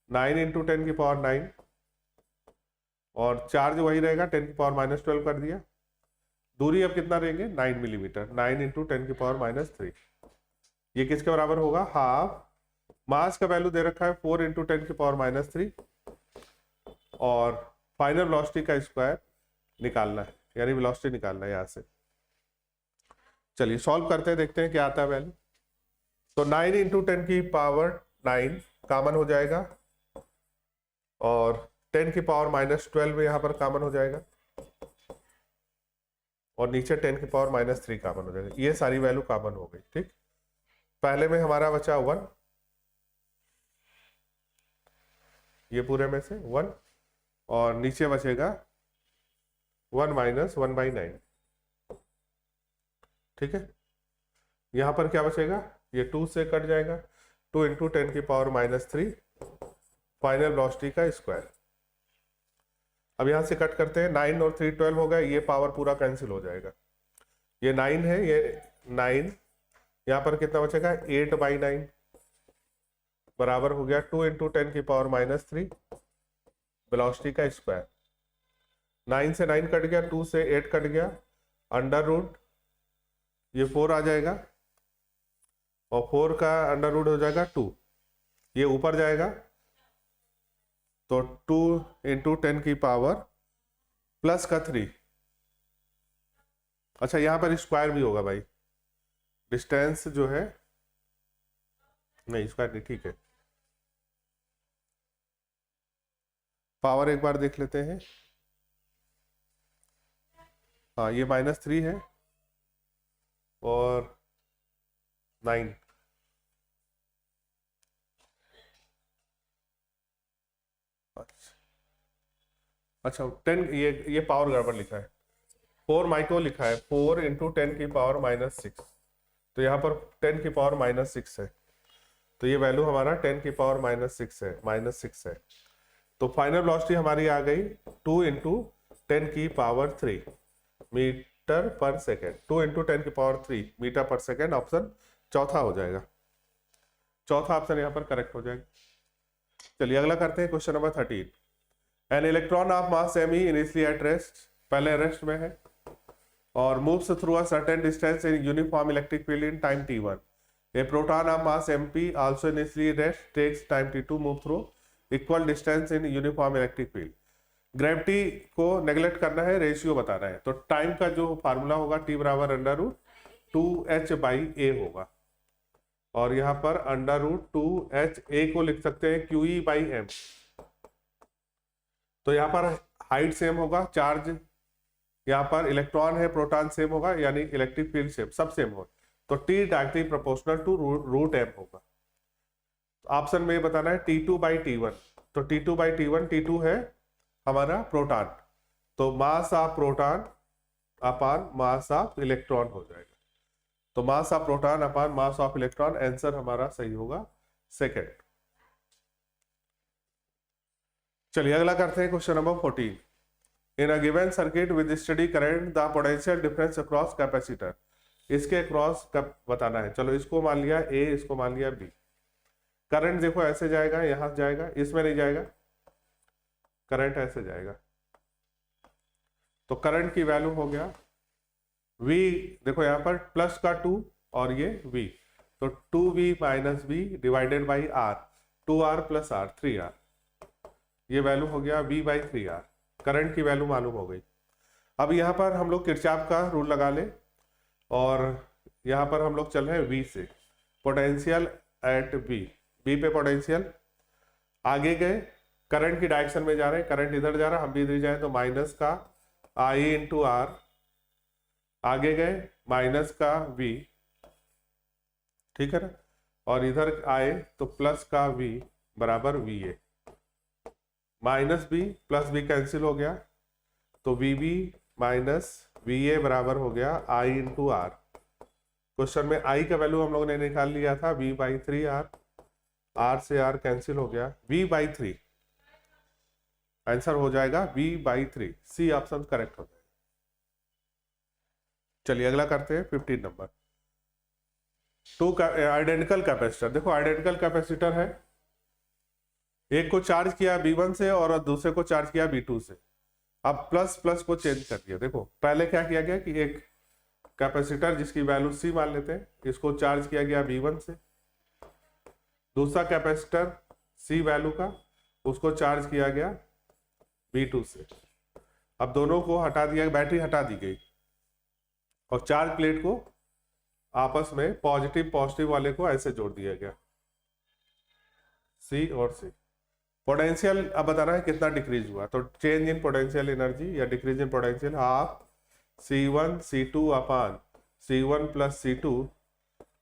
A: 9 × 10 की पावर 9, और चार्ज वही रहेगा 10 की पावर -12 कर दिया। दूरी अब कितना रहेंगे 9 मिलीमीटर 9 × 10 की पावर -3। ये किसके बराबर होगा हाफ। मास का वैल्यू दे रखा है 4 × 10 की पावर -3, और फाइनल वेलोसिटी का स्क्वायर निकालना है, यानी वेलोसिटी निकालना है यहां से। चलिए सॉल्व करते हैं, देखते हैं क्या आता है वैल्यू। तो 9 × 10 की पावर 9 कॉमन हो जाएगा, और 10 की पावर -12 यहाँ पर कॉमन हो जाएगा, और नीचे 10 की पावर -3 कॉमन हो जाएगा। ये सारी वैल्यू कॉमन हो गई। ठीक, पहले में हमारा बचा 1, ये पूरे में से 1, और नीचे बचेगा 1 - 1/9। ठीक है, यहां पर क्या बचेगा, ये 2 से कट जाएगा, 2 × 10 की पावर -3 फाइनल वेलोसिटी का स्क्वायर। अब यहां से कट करते हैं, 9 और 3 12 हो गया, ये पावर पूरा कैंसिल हो जाएगा। ये 9 है, ये 9, यहां पर कितना बचेगा 8/9 बराबर हो गया 2 × 10 की पावर -3 वेलोसिटी का स्क्वायर। 9 से 9 कट गया, 2 से 8 कट गया, अंडर रूट ये 4 आ जाएगा, और 4 का अंडर रूट हो जाएगा 2, ये ऊपर जाएगा, तो 2 × 10 की पावर प्लस का 3। अच्छा यहां पर स्क्वायर भी होगा भाई, डिस्टेंस जो है नहीं स्क्वायर नहीं, ठीक है पावर एक बार देख लेते हैं। हाँ ये -3 है और 9, अच्छा 10, ये पावर गड़बड़ लिखा है, 4 माइक्रो लिखा है, 4 × 10 की पावर -6, तो यहाँ पर 10 की पावर -6 है, तो ये वैल्यू हमारा 10 की पावर -6 है। तो फाइनल वेलोसिटी हमारी आ गई 2 × 10 की पावर 3 मीटर पर सेकेंड, 2 × 10 की पावर 3 मीटर पर सेकेंड। ऑप्शन चौथा हो जाएगा, चौथा ऑप्शन यहाँ पर करेक्ट हो जाएगा। चलिए अगला करते हैं question number 13। An electron of mass m initially at rest, पहले रेस्ट में है, और moves through a certain distance in uniform electric field in time t1। A proton of mass mp also initially rest takes time t2 move through equal distance in uniform electric field. Gravity को नेग्लेक्ट करना है, रेशियो बताना है, तो टाइम का जो फार्मूला होगा t बराबर √2h/a होगा, और यहाँ पर √2ha को लिख सकते हैं QE/m। तो यहाँ पर हाइट सेम होगा, चार्ज यहाँ पर इलेक्ट्रॉन है, प्रोटॉन सेम होगा, यानी इलेक्ट्रिक फील्ड सेम, सब सेम होगा, तो T directly proportional to √m होगा। ऑप्शन में बताना है T2/T1, तो T2/T1, T2 है हमारा प्रोटॉन, तो mass of proton upon mass of electron हो जाएगा, तो mass of proton upon mass of electron, answer हमारा सही होगा सेकंड। चलिए अगला करते हैं question number 14। In a given circuit with study current the potential difference across capacitor, इसके अक्रॉस कब बताना है। चलो इसको मान लिया A, इसको मान लिया B। करंट देखो ऐसे जाएगा, यहां जाएगा, इसमें नहीं जाएगा, करंट ऐसे जाएगा। तो करंट की वैल्यू हो गया V, देखो यहां पर प्लस का 2 और ये V, तो 2V minus V divided by R, 2R plus R 3R, ये वैल्यू हो गया V बाई 3R। करंट की वैल्यू मालूम हो गई। अब यहाँ पर हम लोग किरचॉफ का रूल लगा ले, और यहाँ पर हम लोग चल रहे हैं V से, पोटेंशियल एट B पे पोटेंशियल, आगे गए करंट की डायरेक्शन में जा रहे हैं, करंट इधर जा रहा है, हम भी इधर जाए तो माइनस का I इंटू R, आगे गए माइनस का V, ठीक है ना, और इधर आए तो प्लस का V बराबर VA, minus B plus B cancel हो गया, तो VB माइनस VA बराबर हो गया I इंटू R। क्वेश्चन में I का वैल्यू हम लोगों ने निकाल लिया था V बाई 3R, R से R कैंसिल हो गया, V बाई 3, आंसर हो जाएगा V by 3, C option correct हो जाएगा। चलिए अगला करते हैं 15 नंबर। टू आइडेंटिकल कैपेसिटर, देखो आइडेंटिकल कैपेसिटर है, एक को चार्ज किया B1 से और दूसरे को चार्ज किया B2 से। अब प्लस प्लस को चेंज कर दिया। देखो पहले क्या किया गया कि एक कैपेसिटर जिसकी वैल्यू C मान लेते हैं, इसको चार्ज किया गया B1 से, दूसरा कैपेसिटर C वैल्यू का, उसको चार्ज किया गया B2 से। अब दोनों को हटा दिया, बैटरी हटा दी गई और चार्ज प्लेट को आपस में पॉजिटिव पॉजिटिव वाले को ऐसे जोड़ दिया गया, C और C। पोटेंशियल अब बताना है कितना डिक्रीज हुआ, तो चेंज इन पोटेंशियल एनर्जी या decrease in potential half C1 C2 upon C1 plus C2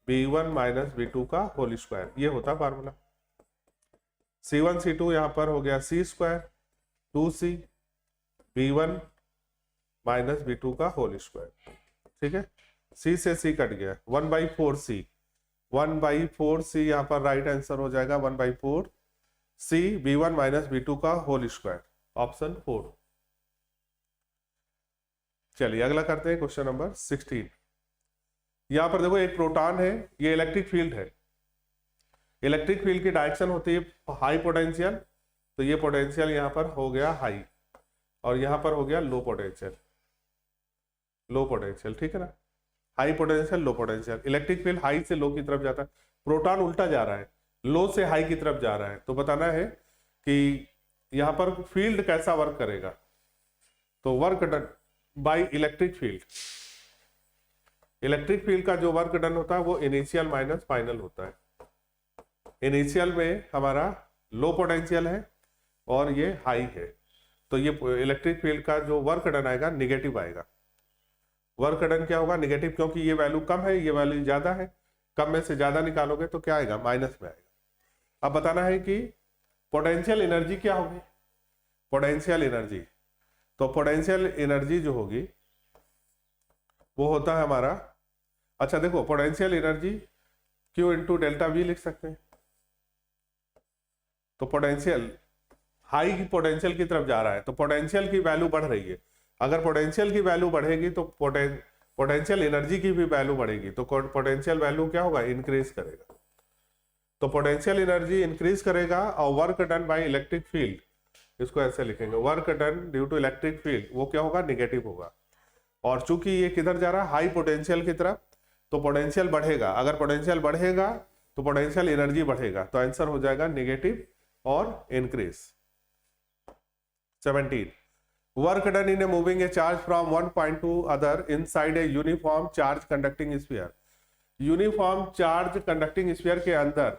A: B1 minus B2 का होल स्क्वायर, ये होता फार्मूला। C1 C2 यहाँ पर हो गया C square 2C B1 minus B2 का होल स्क्वायर, ठीक है। C से C कट गया, 1/4C, 1/4C यहाँ पर राइट आंसर हो जाएगा 1/4C B1 माइनस B2 का होल स्क्वायर, ऑप्शन 4। चलिए अगला करते हैं क्वेश्चन नंबर 16। यहाँ पर देखो एक प्रोटॉन है, ये इलेक्ट्रिक फील्ड है, इलेक्ट्रिक फील्ड की डायरेक्शन होती है हाई पोटेंशियल, तो ये पोटेंशियल यहाँ पर हो गया हाई और यहाँ पर हो गया लो पोटेंशियल, लो पोटेंशियल, ठीक है ना, high potential low potential. Electric field high से लो की तरफ जाता है, प्रोटॉन उल्टा जा रहा है, लो से हाई की तरफ जा रहा है, तो बताना है कि यहाँ पर फील्ड कैसा वर्क करेगा। तो work done by electric field, electric field का जो वर्क डन होता है वो इनिशियल माइनस फाइनल होता है। इनिशियल में हमारा लो पोटेंशियल है और ये हाई है, तो ये इलेक्ट्रिक फील्ड का जो वर्क डन आएगा निगेटिव आएगा। वर्क डन क्या होगा, निगेटिव, क्योंकि ये वैल्यू कम है, ये वैल्यू ज्यादा है, कम में से ज्यादा निकालोगे तो क्या आएगा, माइनस में आएगा। अब बताना है कि पोटेंशियल एनर्जी क्या होगी, पोटेंशियल एनर्जी, तो पोटेंशियल एनर्जी जो होगी वो होता है हमारा, अच्छा देखो potential energy Q into delta V लिख सकते हैं। तो पोटेंशियल हाई की पोटेंशियल की तरफ जा रहा है, तो पोटेंशियल की वैल्यू बढ़ रही है, अगर पोटेंशियल की वैल्यू बढ़ेगी तो पोटेंशियल एनर्जी की भी वैल्यू बढ़ेगी, तो पोटेंशियल वैल्यू क्या होगा, इंक्रीज करेगा। तो पोटेंशियल एनर्जी इंक्रीज करेगा और work done by electric field, इसको ऐसे लिखेंगे, work done due to electric field, वो क्या होगा, निगेटिव होगा। और चूंकि ये किधर जा रहा है, हाई पोटेंशियल की तरफ, तो पोटेंशियल बढ़ेगा, अगर पोटेंशियल बढ़ेगा तो पोटेंशियल एनर्जी बढ़ेगा, तो आंसर हो जाएगा निगेटिव और increase. 17 work done in moving A charge from one point two other inside a uniform charge conducting sphere. Uniform charge conducting sphere के अंदर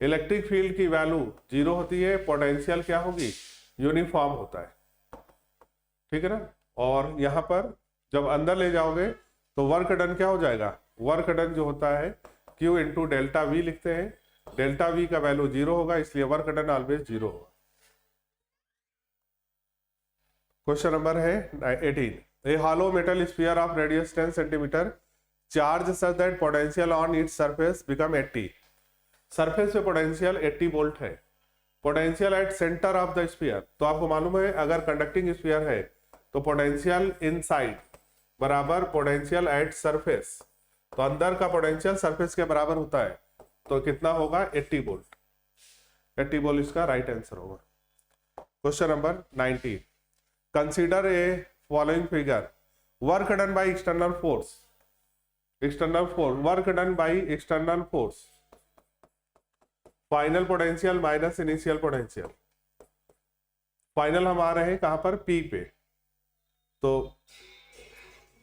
A: इलेक्ट्रिक फील्ड की वैल्यू 0 होती है, पोटेंशियल क्या होगी, यूनिफॉर्म होता है, ठीक है ना। और यहां पर जब अंदर ले जाओगे तो वर्क डन क्या हो जाएगा, वर्क डन जो होता है Q इंटू डेल्टा V लिखते हैं, डेल्टा V का वैल्यू 0 होगा, इसलिए वर्क डन ऑलवेज 0 होगा। क्वेश्चन नंबर है 18। A hollow metal sphere of radius 10 centimetre charge such that potential on its surface become 80। Surface पे पोटेंशियल 80 वोल्ट है, potential at centre of the sphere, तो आपको मालूम है अगर कंडक्टिंग स्फीयर है तो पोटेंशियल इनसाइड बराबर पोटेंशियल एट सरफेस, तो अंदर का पोटेंशियल सरफेस के बराबर होता है, तो कितना होगा 80 वोल्ट। 80 बोल इसका राइट आंसर होगा। Question number 19, consider a following figure, work done by external force, work done by external force, final potential minus initial potential. Final हम आ रहे हैं कहां पर, पी पे, तो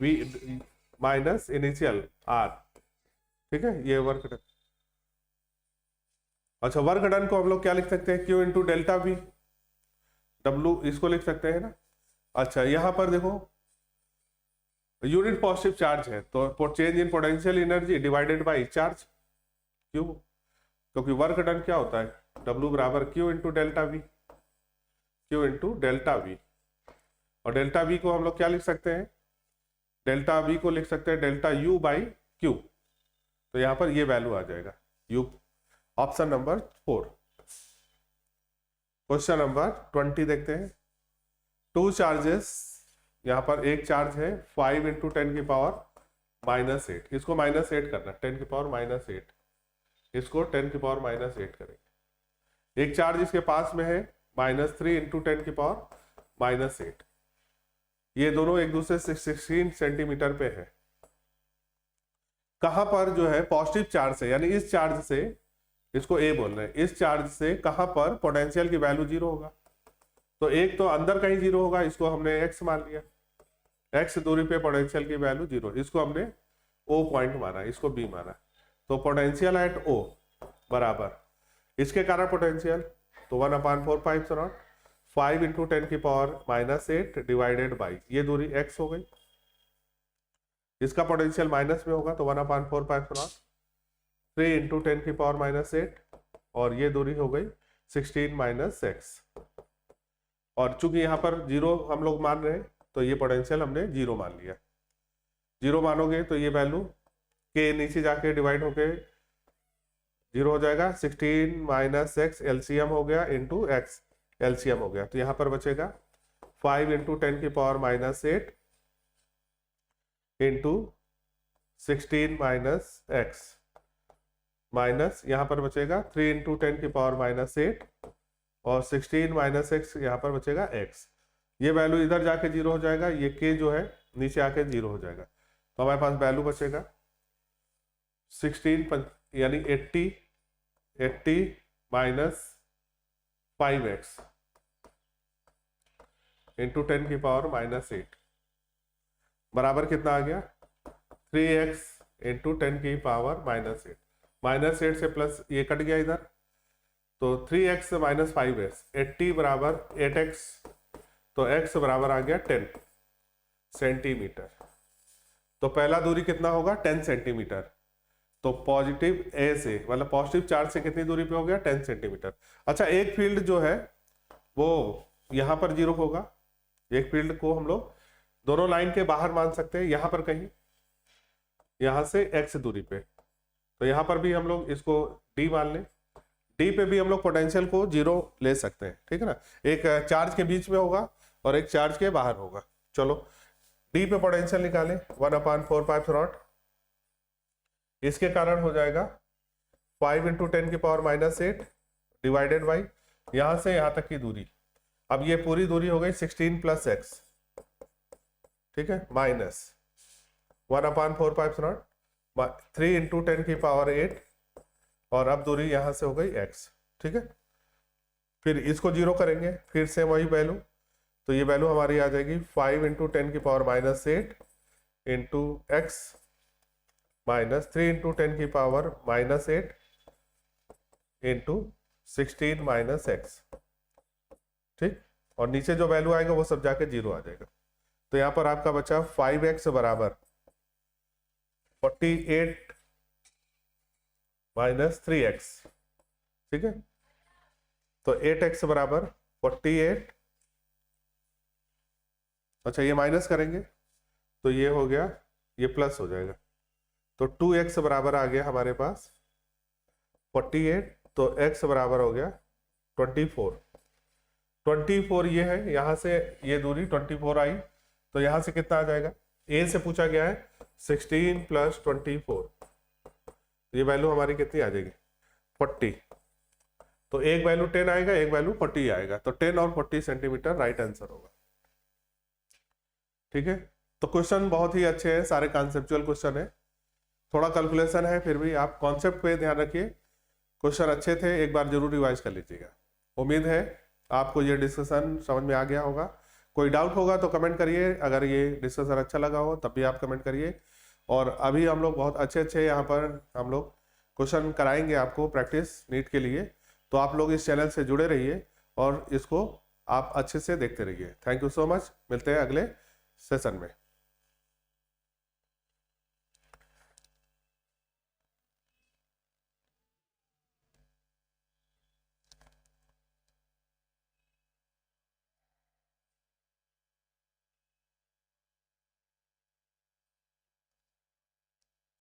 A: वी माइनस इनिशियल आर, ठीक है, ये वर्क डन। अच्छा, वर्क डन को हम लोग क्या लिख सकते हैं, Q into delta we, W इसको लिख सकते हैं ना। अच्छा, यहां पर देखो यूनिट पॉजिटिव चार्ज है तो change in potential energy divided by charge Q, क्योंकि वर्क डन क्या होता है, डब्लू बराबर Q into delta we, Q into delta we. और डेल्टा वी को हम लोग क्या लिख सकते हैं, डेल्टा वी को लिख सकते हैं डेल्टा यू बाई क्यू, तो यहां पर ये वैल्यू आ जाएगा you. Option number 4। Question number 20 देखते हैं, टू चार्जेस, यहां पर एक चार्ज है 5 इंटू 10 की पावर -8, इसको -8 करना, 10 की पावर -8, इसको 10 की पावर -8 करेंगे। एक चार्ज इसके पास में है -3 इंटू 10 की पावर -8, ये दोनों एक दूसरे से 16 सेंटीमीटर पे है। कहां पर जो है पॉजिटिव चार्ज से, यानी इस चार्ज से, इसको ए बोल रहे हैं, इस चार्ज से कहां पर पोटेंशियल की वैल्यू 0 होगा, तो एक तो अंदर कहीं 0 होगा, इसको हमने x मान लिया, x दूरी पे पोटेंशियल की वैल्यू 0, इसको हमने O पॉइंट माना, इसको B माना, तो पोटेंशियल एट O बराबर इसके कारण पोटेंशियल, तो 1/4 5 इंटू 10 की पावर -8 डिवाइडेड बाई, ये दूरी x हो गई, इसका पोटेंशियल माइनस में होगा तो 1/4 3 इंटू 10 की पावर -8, और ये दूरी हो गई 16 - x। और चूंकि यहाँ पर 0 हम लोग मान रहे हैं तो ये पोटेंशियल हमने 0 मान लिया, 0 मानोगे तो ये वैल्यू के नीचे जाके डिवाइड होके 0 हो जाएगा, 16 - x एलसीएम हो गया इंटू x एलसीएम हो गया, तो यहाँ पर बचेगा 5 इंटू 10 की पावर -8 इंटू 16 - x माइनस यहाँ पर बचेगा 3 इंटू 10 की पावर -8 और 16 - x यहाँ पर बचेगा x, ये वैल्यू इधर जाके 0 हो जाएगा, ये k जो है नीचे आके 0 हो जाएगा, तो हमारे पास वैल्यू बचेगा 16 यानी 80 माइनस 5x इंटू 10 की पावर -8 बराबर कितना आ गया, 3x इंटू 10 की पावर -8, -8 से प्लस ये कट गया इधर, तो 3x - 5x, 80 बराबर 8x, तो x बराबर आ गया 10 सेंटीमीटर। तो पहला दूरी कितना होगा, 10 सेंटीमीटर, तो पॉजिटिव ए से, मतलब पॉजिटिव चार्ज से कितनी दूरी पे हो गया, 10 सेंटीमीटर। अच्छा, एक फील्ड जो है वो यहाँ पर 0 होगा, एक फील्ड को हम लोग दोनों लाइन के बाहर मान सकते हैं, यहाँ पर कहीं, यहाँ से x दूरी पे, तो यहाँ पर भी हम लोग इसको d मान लें, d पे भी हम लोग पोटेंशियल को 0 ले सकते हैं, ठीक है ना, एक चार्ज के बीच में होगा और एक चार्ज के बाहर होगा। चलो d पे पोटेंशियल निकालें, 1/4 इसके कारण हो जाएगा 5 इंटू 10 की पावर -8 डिवाइडेड बाई यहां से यहां तक की दूरी, अब ये पूरी दूरी हो गई 16 + x, ठीक है, माइनस 1/4 3 इंटू 10 की पावर 8, और अब दूरी यहां से हो गई x, ठीक है। फिर इसको 0 करेंगे, फिर से वही वैल्यू, तो ये वैल्यू हमारी आ जाएगी 5 इंटू 10 की power -8 into x minus 3 into 10 की पावर -8 इंटू 16 - x, ठीक, और नीचे जो वैल्यू आएगा वो सब जाके 0 आ जाएगा, तो यहाँ पर आपका बचा 5x बराबर 48 माइनस 3x, ठीक है, तो 8x बराबर 48, अच्छा ये माइनस करेंगे तो ये हो गया, ये प्लस हो जाएगा, तो 2x बराबर आ गया हमारे पास 48, तो x बराबर हो गया 24 ये है, यहां से ये दूरी 24 आई, तो यहां से कितना आ जाएगा, a से पूछा गया है 16 + 24, ये वैल्यू हमारी कितनी आ जाएगी 40, तो एक वैल्यू 10 आएगा, एक वैल्यू 40 आएगा, तो 10 और 40 सेंटीमीटर राइट आंसर होगा। ठीक है, तो क्वेश्चन बहुत ही अच्छे हैं, सारे कॉन्सेप्चुअल क्वेश्चन है, थोड़ा कैलकुलेशन है, फिर भी आप कॉन्सेप्ट पे ध्यान रखिए। क्वेश्चन अच्छे थे, एक बार जरूर रिवाइज कर लीजिएगा। उम्मीद है आपको ये डिस्कशन समझ में आ गया होगा। कोई डाउट होगा तो कमेंट करिए, अगर ये डिस्कशन अच्छा लगा हो तब भी आप कमेंट करिए। और अभी हम लोग बहुत अच्छे अच्छे यहाँ पर हम लोग क्वेश्चन कराएंगे आपको प्रैक्टिस नीट के लिए, तो आप लोग इस चैनल से जुड़े रहिए और इसको आप अच्छे से देखते रहिए। थैंक यू सो मच, मिलते हैं अगले सेशन में।